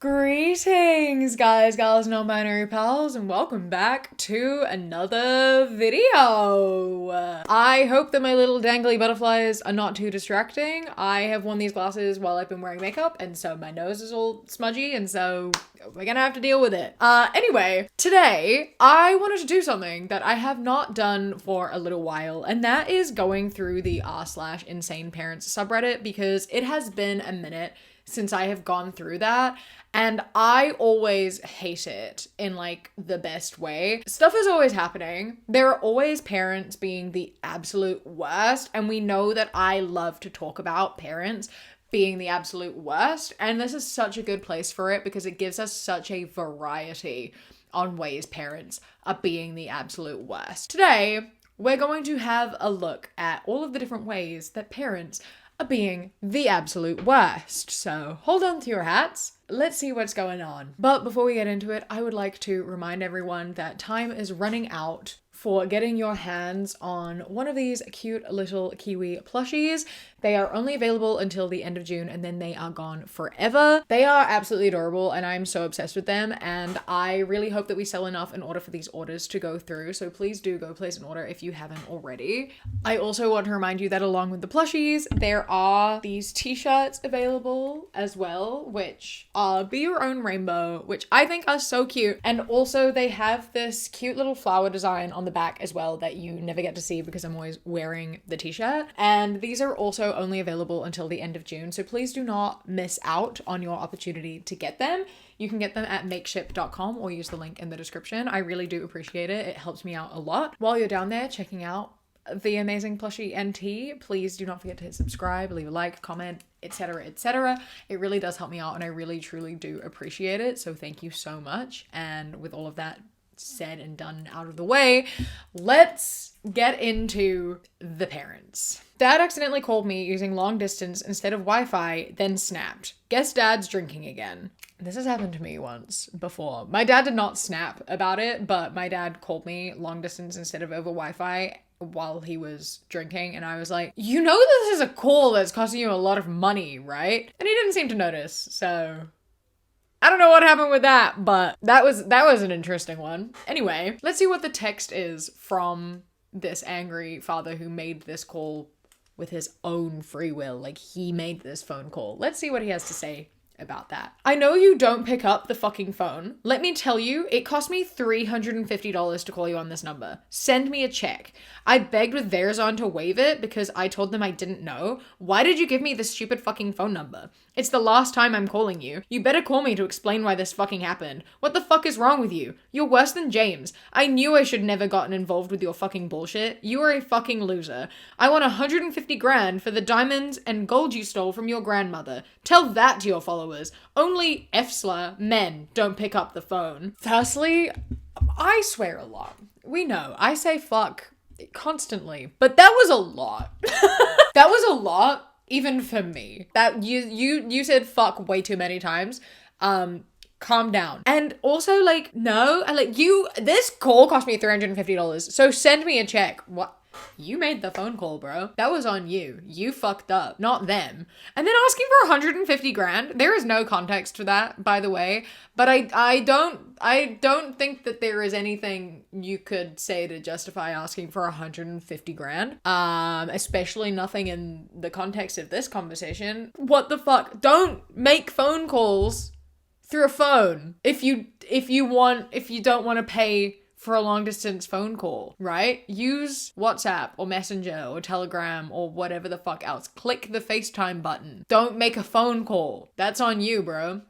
Greetings, guys, gals, non-binary pals, and welcome back to another video. I hope that my little dangly butterflies are not too distracting. I have worn these glasses while I've been wearing makeup, and so my nose is all smudgy, and so we're gonna have to deal with it. Anyway, today I wanted to do something that I have not done for a little while, and that is going through the r/insane parents subreddit, because it has been a minute since I have gone through that. And I always hate it in like the best way. Stuff is always happening. There are always parents being the absolute worst. And we know that I love to talk about parents being the absolute worst. And this is such a good place for it because it gives us such a variety on ways parents are being the absolute worst. Today, we're going to have a look at all of the different ways that parents are being the absolute worst. So hold on to your hats. Let's see what's going on. But before we get into it, I would like to remind everyone that time is running out for getting your hands on one of these cute little kiwi plushies. They are only available until the end of June and then they are gone forever. They are absolutely adorable and I'm so obsessed with them, and I really hope that we sell enough in order for these orders to go through, so please do go place an order if you haven't already. I also want to remind you that along with the plushies, there are these t-shirts available as well, which are Be Your Own Rainbow, which I think are so cute, and also they have this cute little flower design on the back as well that you never get to see because I'm always wearing the t-shirt, and these are also only available until the end of June, so please do not miss out on your opportunity to get them. You can get them at makeship.com or use the link in the description. I really do appreciate it. It helps me out a lot. While you're down there checking out the amazing plushie NT, please do not forget to hit subscribe, leave a like, comment, etc, etc. It really does help me out and I really truly do appreciate it, so thank you so much. And with all of that said and done out of the way, let's get into the parents. Dad accidentally called me using long distance instead of Wi-Fi, then snapped. Guess dad's drinking again. This has happened to me once before. My dad did not snap about it, but my dad called me long distance instead of over Wi-Fi while he was drinking, and I was like, you know this is a call that's costing you a lot of money, right? And he didn't seem to notice, so I don't know what happened with that, but that was an interesting one. Anyway, let's see what the text is from this angry father who made this call with his own free will. Like, he made this phone call. Let's see what he has to say about that. I know you don't pick up the fucking phone. Let me tell you, it cost me $350 to call you on this number. Send me a check. I begged with Verizon to waive it because I told them I didn't know. Why did you give me this stupid fucking phone number? It's the last time I'm calling you. You better call me to explain why this fucking happened. What the fuck is wrong with you? You're worse than James. I knew I should never gotten involved with your fucking bullshit. You are a fucking loser. I want 150 grand for the diamonds and gold you stole from your grandmother. Tell that to your followers. Only F-slur men don't pick up the phone. Firstly, I swear a lot. We know. I say fuck constantly. But that was a lot. That was a lot. Even for me. That you said fuck way too many times. Calm down. And also, like, no, this call cost me $350, so send me a check. What? You made the phone call, bro. That was on you. You fucked up, not them. And then asking for 150 grand. There is no context for that, by the way. But I don't think that there is anything you could say to justify asking for 150 grand. Especially nothing in the context of this conversation. What the fuck? Don't make phone calls through a phone if you don't want to pay for a long distance phone call, right? Use WhatsApp or Messenger or Telegram or whatever the fuck else. Click the FaceTime button. Don't make a phone call. That's on you, bro.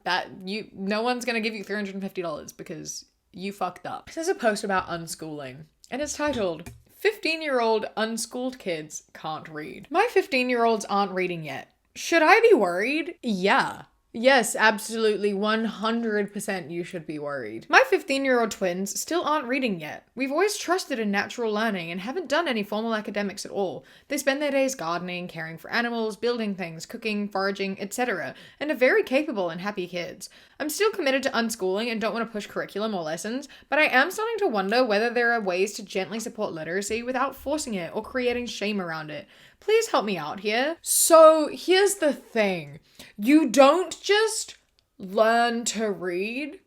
No one's gonna give you $350 because you fucked up. This is a post about unschooling and it's titled 15-year-old unschooled kids can't read. My 15-year-olds aren't reading yet. Should I be worried? Yeah. Yes, absolutely, 100% you should be worried. My 15-year-old twins still aren't reading yet. We've always trusted in natural learning and haven't done any formal academics at all. They spend their days gardening, caring for animals, building things, cooking, foraging, etc., and are very capable and happy kids. I'm still committed to unschooling and don't want to push curriculum or lessons, but I am starting to wonder whether there are ways to gently support literacy without forcing it or creating shame around it. Please help me out here. So here's the thing. You don't just learn to read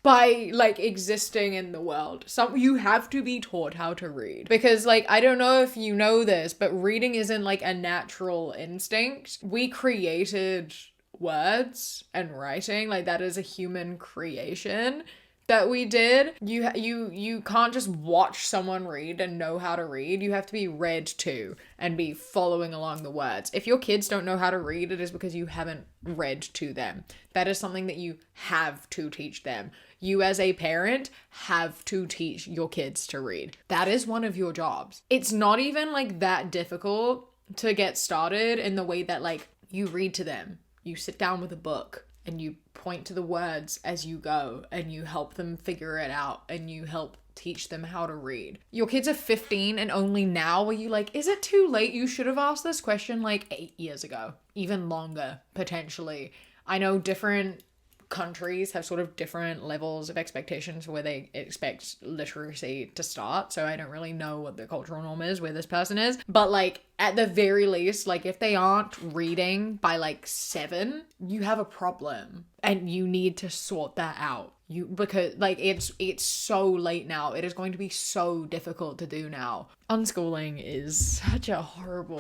by like existing in the world. You have to be taught how to read, because like, I don't know if you know this, but reading isn't like a natural instinct. We created words and writing, like that is a human creation that we did. You can't just watch someone read and know how to read. You have to be read to and be following along the words. If your kids don't know how to read, it is because you haven't read to them. That is something that you have to teach them. You as a parent have to teach your kids to read. That is one of your jobs. It's not even like that difficult to get started in the way that like you read to them. You sit down with a book and you point to the words as you go and you help them figure it out and you help teach them how to read. Your kids are 15 and only now are you like, is it too late? You should have asked this question like 8 years ago, even longer, potentially. I know different countries have sort of different levels of expectations for where they expect literacy to start. So I don't really know what the cultural norm is where this person is. But like at the very least, like if they aren't reading by like 7, you have a problem and you need to sort that out. Because like it's so late now. It is going to be so difficult to do now. Unschooling is such a horrible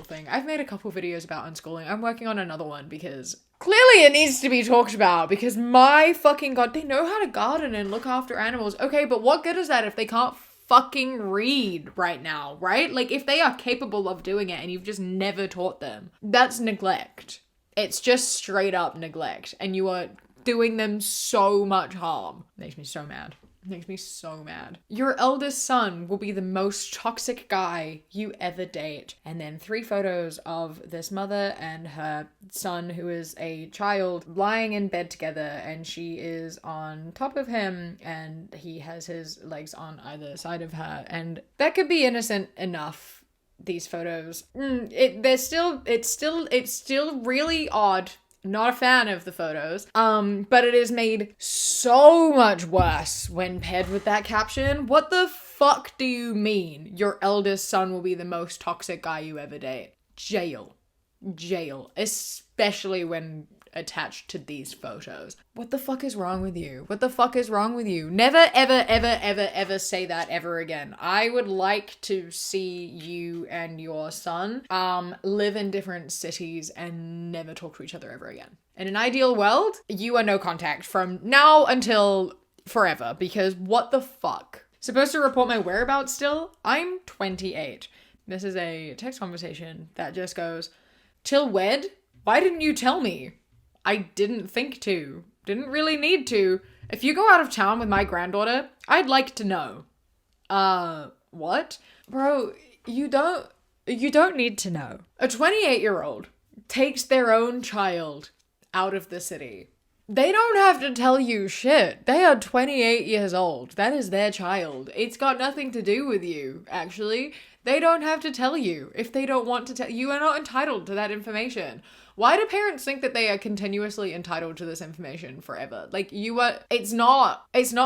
thing. I've made a couple videos about unschooling. I'm working on another one because clearly it needs to be talked about, because my fucking god, they know how to garden and look after animals. Okay, but what good is that if they can't fucking read right now, right? Like if they are capable of doing it and you've just never taught them, that's neglect. It's just straight up neglect, and you are doing them so much harm. Makes me so mad. Makes me so mad. Your eldest son will be the most toxic guy you ever date. And then 3 photos of this mother and her son, who is a child, lying in bed together, and she is on top of him and he has his legs on either side of her. And that could be innocent enough, these photos. It's still really odd. Not a fan of the photos. But it is made so much worse when paired with that caption. What the fuck do you mean? Your eldest son will be the most toxic guy you ever date. Jail. Especially when attached to these photos. What the fuck is wrong with you? What the fuck is wrong with you? Never, ever say that ever again. I would like to see you and your son live in different cities and never talk to each other ever again. In an ideal world, you are no contact from now until forever, because what the fuck? Supposed to report my whereabouts still? I'm 28. This is a text conversation that just goes, "Till wed? Why didn't you tell me? I didn't think to. Didn't really need to. If you go out of town with my granddaughter, I'd like to know." What? Bro, you don't need to know. A 28-year-old takes their own child out of the city. They don't have to tell you shit. They are 28 years old. That is their child. It's got nothing to do with you, actually. They don't have to tell you if they don't want to tell. You are not entitled to that information. Why do parents think that they are continuously entitled to this information forever? Like, it's not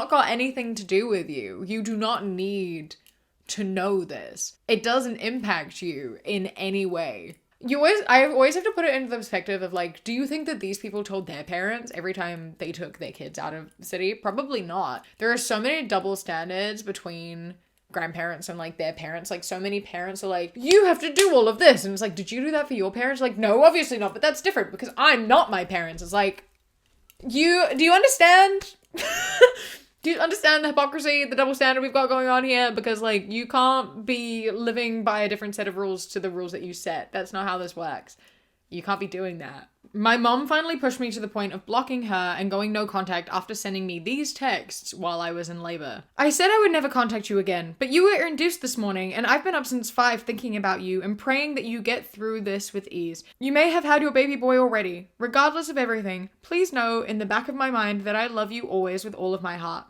got anything to do with you. You do not need to know this. It doesn't impact you in any way. I always have to put it into the perspective of like, do you think that these people told their parents every time they took their kids out of the city? Probably not. There are so many double standards between grandparents and like their parents. Like so many parents are like, you have to do all of this, and it's like, did you do that for your parents? Like, no, obviously not, but that's different because I'm not my parents. It's like, do you understand? Do you understand the hypocrisy, the double standard we've got going on here? Because like, you can't be living by a different set of rules to the rules that you set. That's not how this works. You can't be doing that. My mom finally pushed me to the point of blocking her and going no contact after sending me these texts while I was in labor. "I said I would never contact you again, but you were induced this morning and I've been up since 5 thinking about you and praying that you get through this with ease. You may have had your baby boy already. Regardless of everything, please know in the back of my mind that I love you always with all of my heart.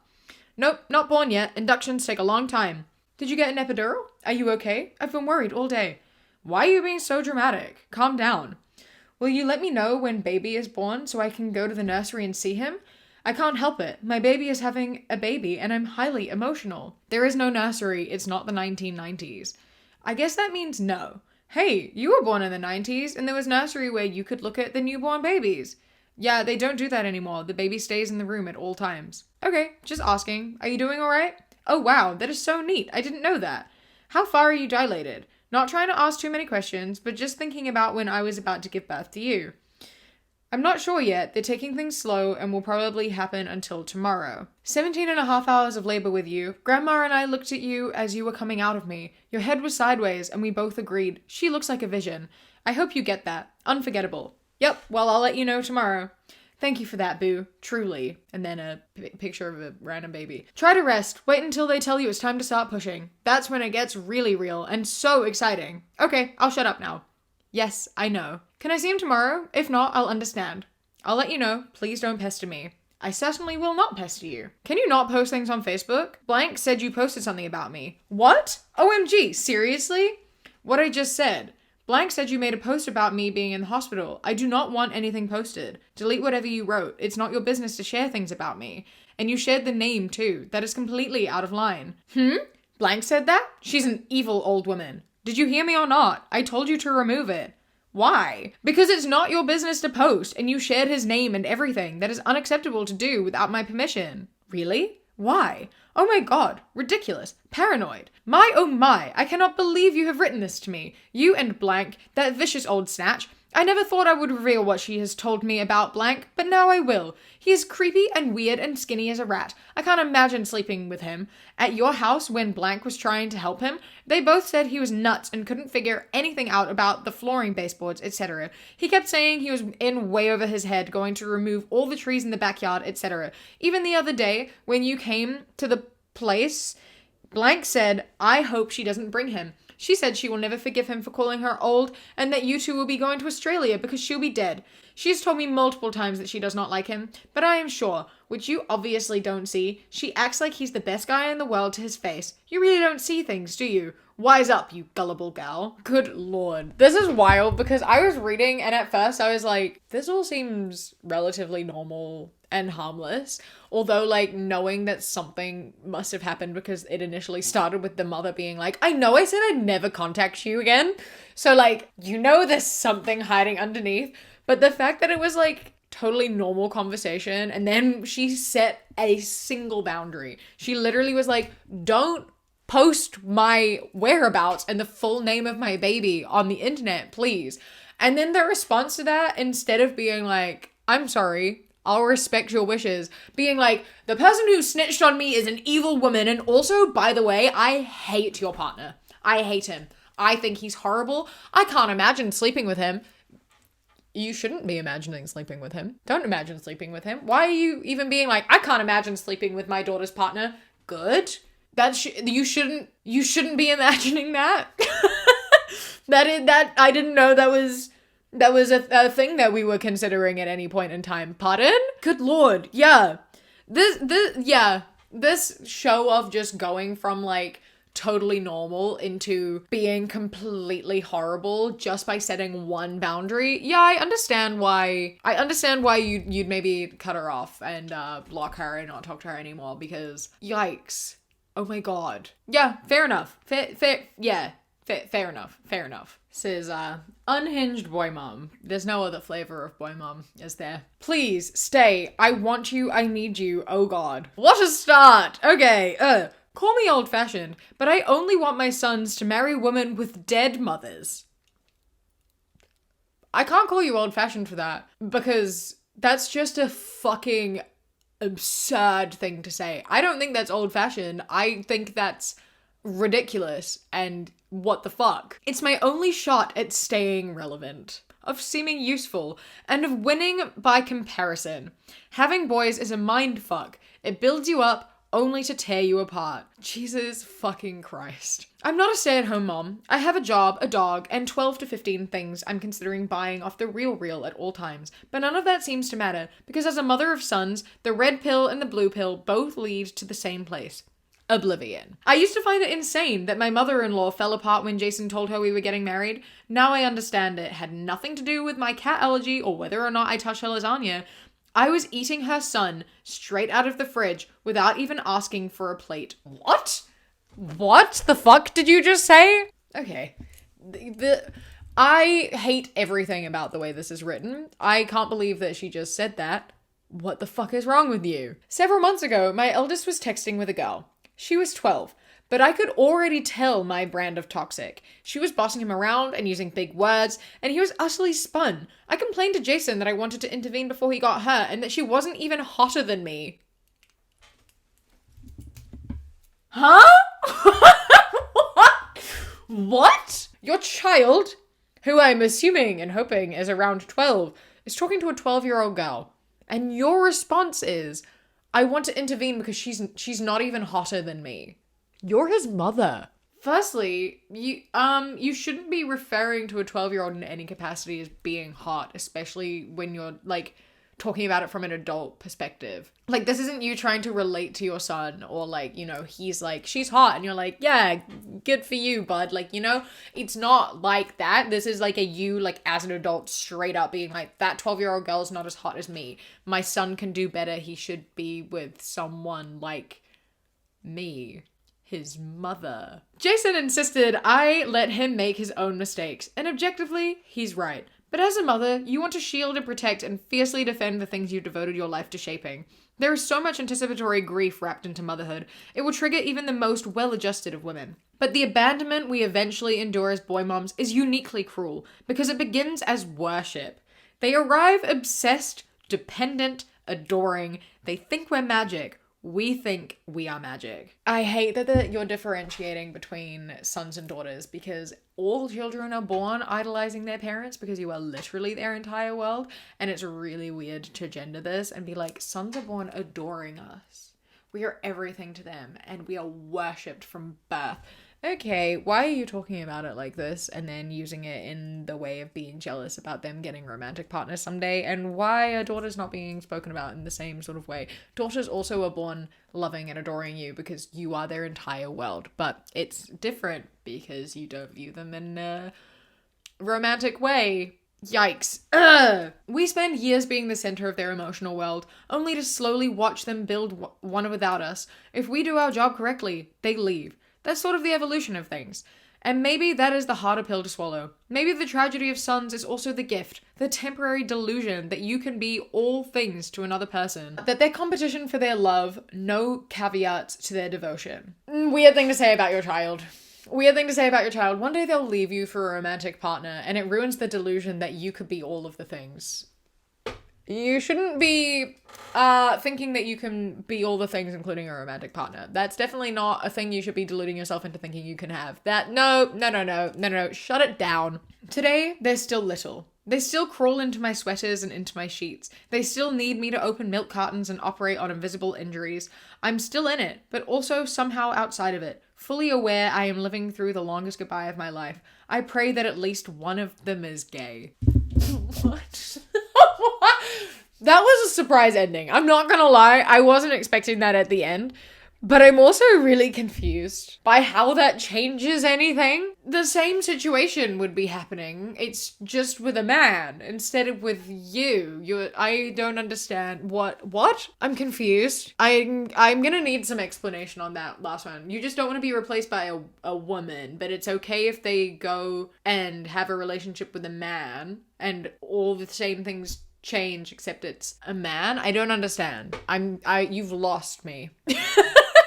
Nope, not born yet. Inductions take a long time. Did you get an epidural? Are you okay? I've been worried all day. Why are you being so dramatic? Calm down. Will you let me know when baby is born so I can go to the nursery and see him? I can't help it. My baby is having a baby and I'm highly emotional. There is no nursery. It's not the 1990s. I guess that means no. Hey, you were born in the 90s and there was nursery where you could look at the newborn babies. Yeah, they don't do that anymore. The baby stays in the room at all times. Okay, just asking. Are you doing all right? Oh wow, that is so neat. I didn't know that. How far are you dilated? Not trying to ask too many questions, but just thinking about when I was about to give birth to you. I'm not sure yet. They're taking things slow and will probably happen until tomorrow. 17 and a half hours of labor with you. Grandma and I looked at you as you were coming out of me. Your head was sideways and we both agreed. She looks like a vision. I hope you get that. Unforgettable. Yep, well, I'll let you know tomorrow. Thank you for that, boo. Truly. And then a picture of a random baby. Try to rest. Wait until they tell you it's time to start pushing. That's when it gets really real and so exciting. Okay, I'll shut up now. Yes, I know. Can I see him tomorrow? If not, I'll understand. I'll let you know. Please don't pester me. I certainly will not pester you. Can you not post things on Facebook? Blank said you posted something about me. What? OMG, seriously? What I just said. Blank said you made a post about me being in the hospital. I do not want anything posted. Delete whatever you wrote. It's not your business to share things about me. And you shared the name too. That is completely out of line. Blank said that? She's an evil old woman. Did you hear me or not? I told you to remove it. Why? Because it's not your business to post and you shared his name and everything. That is unacceptable to do without my permission. Really? Why? Oh my god, ridiculous, paranoid. My oh my, I cannot believe you have written this to me. You and Blank, that vicious old snatch. I never thought I would reveal what she has told me about Blank, but now I will. He is creepy and weird and skinny as a rat. I can't imagine sleeping with him. At your house, when Blank was trying to help him, they both said he was nuts and couldn't figure anything out about the flooring baseboards, etc. He kept saying he was in way over his head, going to remove all the trees in the backyard, etc. Even the other day, when you came to the place, Blank said, I hope she doesn't bring him. She said she will never forgive him for calling her old and that you two will be going to Australia because she'll be dead. She has told me multiple times that she does not like him, but I am sure, which you obviously don't see, she acts like he's the best guy in the world to his face. You really don't see things, do you? Wise up, you gullible gal. Good lord. This is wild because I was reading and at first I was like, this all seems relatively normal and harmless. Although, like, knowing that something must have happened because it initially started with the mother being like, I know I said I'd never contact you again. So, like, you know there's something hiding underneath. But the fact that it was, like, totally normal conversation and then she set a single boundary. She literally was like, don't post my whereabouts and the full name of my baby on the internet, please. And then the response to that, instead of being like, I'm sorry, I'll respect your wishes, being like, the person who snitched on me is an evil woman, and also, by the way, I hate your partner. I hate him. I think he's horrible. I can't imagine sleeping with him. You shouldn't be imagining sleeping with him. Don't imagine sleeping with him. Why are you even being like, I can't imagine sleeping with my daughter's partner? Good. You shouldn't be imagining that. That I didn't know that was a thing that we were considering at any point in time. Pardon? Good lord. Yeah. This show of just going from like totally normal into being completely horrible just by setting one boundary. Yeah, I understand why you'd maybe cut her off and block her and not talk to her anymore because yikes. Oh my god. Yeah, fair enough. Fair enough. Says, unhinged boy mom. There's no other flavor of boy mom, is there? Please, stay. I want you. I need you. Oh god. What a start. Okay, call me old-fashioned, but I only want my sons to marry women with dead mothers. I can't call you old-fashioned for that, because that's just a fucking absurd thing to say. I don't think that's old-fashioned. I think that's ridiculous and what the fuck. It's my only shot at staying relevant, of seeming useful, and of winning by comparison. Having boys is a mind fuck. It builds you up only to tear you apart. Jesus fucking Christ. I'm not a stay-at-home mom. I have a job, a dog, and 12 to 15 things I'm considering buying off the real at all times. But none of that seems to matter, because as a mother of sons, the red pill and the blue pill both lead to the same place. Oblivion. I used to find it insane that my mother-in-law fell apart when Jason told her we were getting married. Now I understand it had nothing to do with my cat allergy or whether or not I touched her lasagna. I was eating her son straight out of the fridge without even asking for a plate. What? What the fuck did you just say? Okay. I hate everything about the way this is written. I can't believe that she just said that. What the fuck is wrong with you? Several months ago, my eldest was texting with a girl. She was 12, but I could already tell my brand of toxic. She was bossing him around and using big words, and he was utterly spun. I complained to Jason that I wanted to intervene before he got hurt, and that she wasn't even hotter than me. Huh? What? Your child, who I'm assuming and hoping is around 12, is talking to a 12-year-old girl. And your response is, I want to intervene because she's not even hotter than me. You're his mother. Firstly, you shouldn't be referring to a 12-year-old in any capacity as being hot, especially when you're, like, talking about it from an adult perspective. Like, this isn't you trying to relate to your son, or, like, you know, he's like, she's hot, and you're like, yeah, good for you, bud. Like, you know, it's not like that. This is like a you, like, as an adult, straight up being like, that 12-year-old girl's not as hot as me. My son can do better. He should be with someone like me, his mother. Jason insisted I let him make his own mistakes, and objectively, he's right. But as a mother, you want to shield and protect and fiercely defend the things you devoted your life to shaping. There is so much anticipatory grief wrapped into motherhood, it will trigger even the most well-adjusted of women. But the abandonment we eventually endure as boy moms is uniquely cruel, because it begins as worship. They arrive obsessed, dependent, adoring. They think we're magic. We think we are magic. I hate that you're differentiating between sons and daughters, because all children are born idolizing their parents because you are literally their entire world. And it's really weird to gender this and be like, sons are born adoring us. We are everything to them and we are worshipped from birth. Okay, why are you talking about it like this and then using it in the way of being jealous about them getting romantic partners someday? And why are daughters not being spoken about in the same sort of way? Daughters also are born loving and adoring you because you are their entire world, but it's different because you don't view them in a romantic way. Yikes. Ugh. We spend years being the center of their emotional world, only to slowly watch them build one without us. If we do our job correctly, they leave. That's sort of the evolution of things. And maybe that is the harder pill to swallow. Maybe the tragedy of sons is also the gift, the temporary delusion that you can be all things to another person. That they're competition for their love, no caveats to their devotion. Weird thing to say about your child. Weird thing to say about your child. One day they'll leave you for a romantic partner, and it ruins the delusion that you could be all of the things. You shouldn't be thinking that you can be all the things, including a romantic partner. That's definitely not a thing you should be deluding yourself into thinking you can have. No. Shut it down. Today, they're still little. They still crawl into my sweaters and into my sheets. They still need me to open milk cartons and operate on invisible injuries. I'm still in it, but also somehow outside of it. Fully aware I am living through the longest goodbye of my life. I pray that at least one of them is gay. What? That was a surprise ending. I'm not gonna lie, I wasn't expecting that at the end, but I'm also really confused by how that changes anything. The same situation would be happening, it's just with a man instead of with you. I don't understand. What? I'm confused. I'm gonna need some explanation on that last one. You just don't want to be replaced by a woman, but it's okay if they go and have a relationship with a man and all the same things change except it's a man. I don't understand. You've lost me.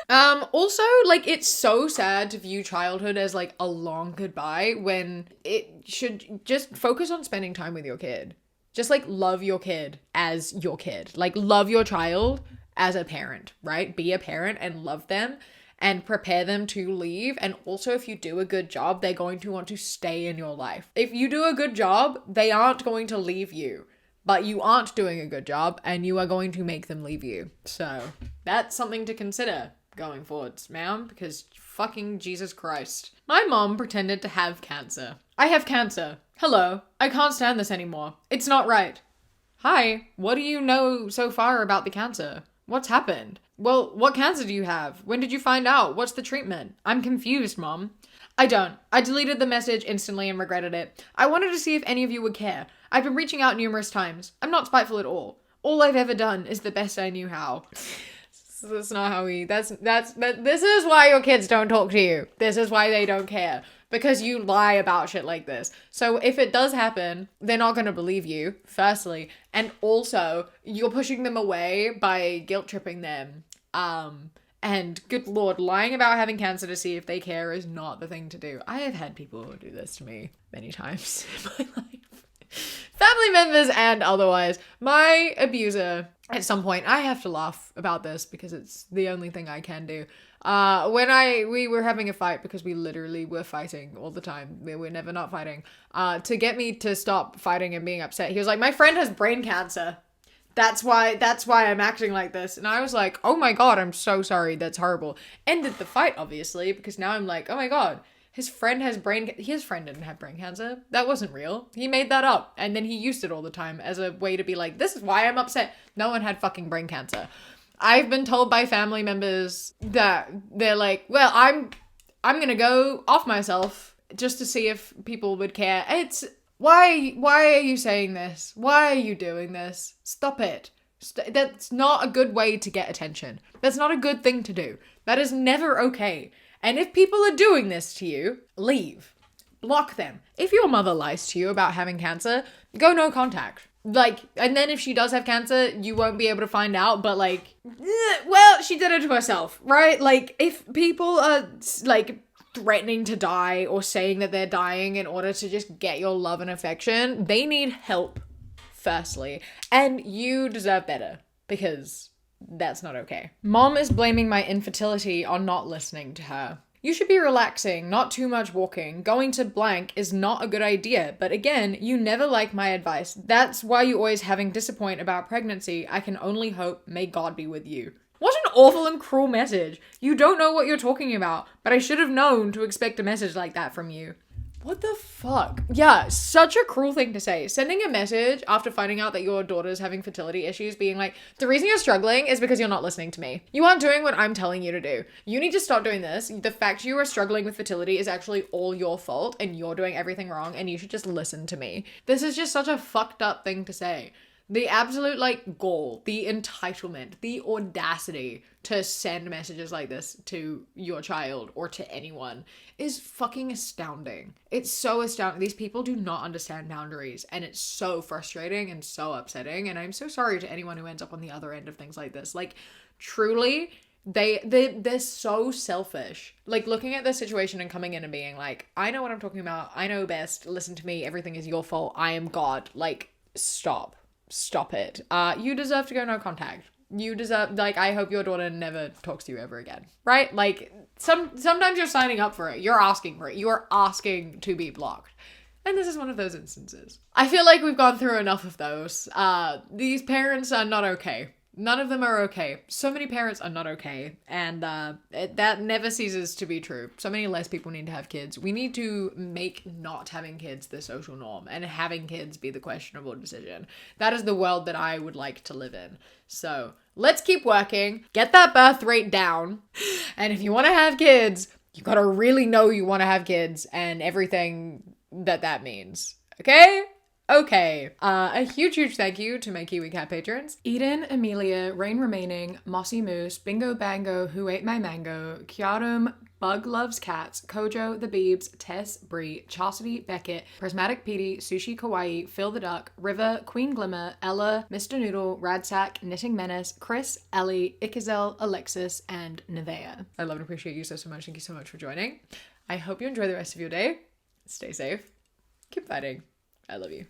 Also, like, it's so sad to view childhood as like a long goodbye when it should just focus on spending time with your kid. Just like love your kid as your kid. Like love your child as a parent, right? Be a parent and love them and prepare them to leave. And also, if you do a good job, they're going to want to stay in your life. If you do a good job, they aren't going to leave you. But you aren't doing a good job and you are going to make them leave you. So that's something to consider going forwards, ma'am, because fucking Jesus Christ. My mom pretended to have cancer. I have cancer. Hello. I can't stand this anymore. It's not right. Hi. What do you know so far about the cancer? What's happened? Well, what cancer do you have? When did you find out? What's the treatment? I'm confused, Mom. I don't. I deleted the message instantly and regretted it. I wanted to see if any of you would care. I've been reaching out numerous times. I'm not spiteful at all. All I've ever done is the best I knew how. That's not how this is why your kids don't talk to you. This is why they don't care. because you lie about shit like this. So if it does happen, they're not going to believe you, firstly. And also, you're pushing them away by guilt tripping them. And good Lord, lying about having cancer to see if they care is not the thing to do. I have had people do this to me many times in my life. Family members and otherwise. My abuser, at some point, I have to laugh about this because it's the only thing I can do. When we were having a fight, because we literally were fighting all the time. We were never not fighting. To get me to stop fighting and being upset, he was like, my friend has brain cancer. That's why I'm acting like this. And I was like, oh my God, I'm so sorry. That's horrible. Ended the fight, obviously, because now I'm like, oh my God, his friend didn't have brain cancer. That wasn't real. He made that up. And then he used it all the time as a way to be like, this is why I'm upset. No one had fucking brain cancer. I've been told by family members that they're like, well, I'm going to go off myself just to see if people would care. It's, why are you saying this? Why are you doing this? Stop it. That's not a good way to get attention. That's not a good thing to do. That is never okay. And if people are doing this to you, leave. Block them. If your mother lies to you about having cancer, go no contact. Like, and then if she does have cancer, you won't be able to find out, but like, well, she did it to herself, right? Like, if people are like threatening to die or saying that they're dying in order to just get your love and affection, they need help, firstly. And you deserve better, because that's not okay. Mom is blaming my infertility on not listening to her. You should be relaxing, not too much walking. Going to blank is not a good idea, but again, you never like my advice. That's why you always having disappoint about pregnancy. I can only hope, may God be with you. What an awful and cruel message. You don't know what you're talking about, but I should have known to expect a message like that from you. What the fuck? Yeah, such a cruel thing to say. Sending a message after finding out that your daughter's having fertility issues, being like, the reason you're struggling is because you're not listening to me. You aren't doing what I'm telling you to do. You need to stop doing this. The fact you are struggling with fertility is actually all your fault and you're doing everything wrong and you should just listen to me. This is just such a fucked up thing to say. The absolute, like, gall, the entitlement, the audacity to send messages like this to your child or to anyone is fucking astounding. It's so astounding. These people do not understand boundaries, and it's so frustrating and so upsetting, and I'm so sorry to anyone who ends up on the other end of things like this. Like, truly, they're so selfish. Like, looking at this situation and coming in and being like, I know what I'm talking about. I know best. Listen to me. Everything is your fault. I am God. Like, stop it. You deserve to go no contact. You deserve, like, I hope your daughter never talks to you ever again, right? Like, sometimes you're signing up for it. You're asking for it. You are asking to be blocked. And this is one of those instances. I feel like we've gone through enough of those. These parents are not okay. None of them are okay. So many parents are not okay. And that never ceases to be true. So many less people need to have kids. We need to make not having kids the social norm and having kids be the questionable decision. That is the world that I would like to live in. So let's keep working. Get that birth rate down. And if you want to have kids, you gotta really know you want to have kids and everything that means. Okay? Okay, a huge thank you to my Kiwi Cat patrons. Eden, Amelia, Rain Remaining, Mossy Moose, Bingo Bango, Who Ate My Mango, Kiarum, Bug Loves Cats, Kojo, The Beebs, Tess, Bree, Chastity, Beckett, Prismatic Petey, Sushi Kawaii, Phil the Duck, River, Queen Glimmer, Ella, Mr. Noodle, Radsack, Knitting Menace, Chris, Ellie, Ikazel, Alexis, and Nevea. I love and appreciate you so much. Thank you so much for joining. I hope you enjoy the rest of your day. Stay safe. Keep fighting. I love you.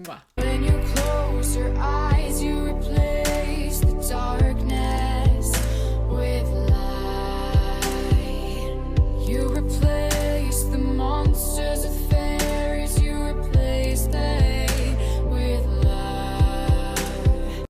Mwah. When you close your eyes, you replace the dark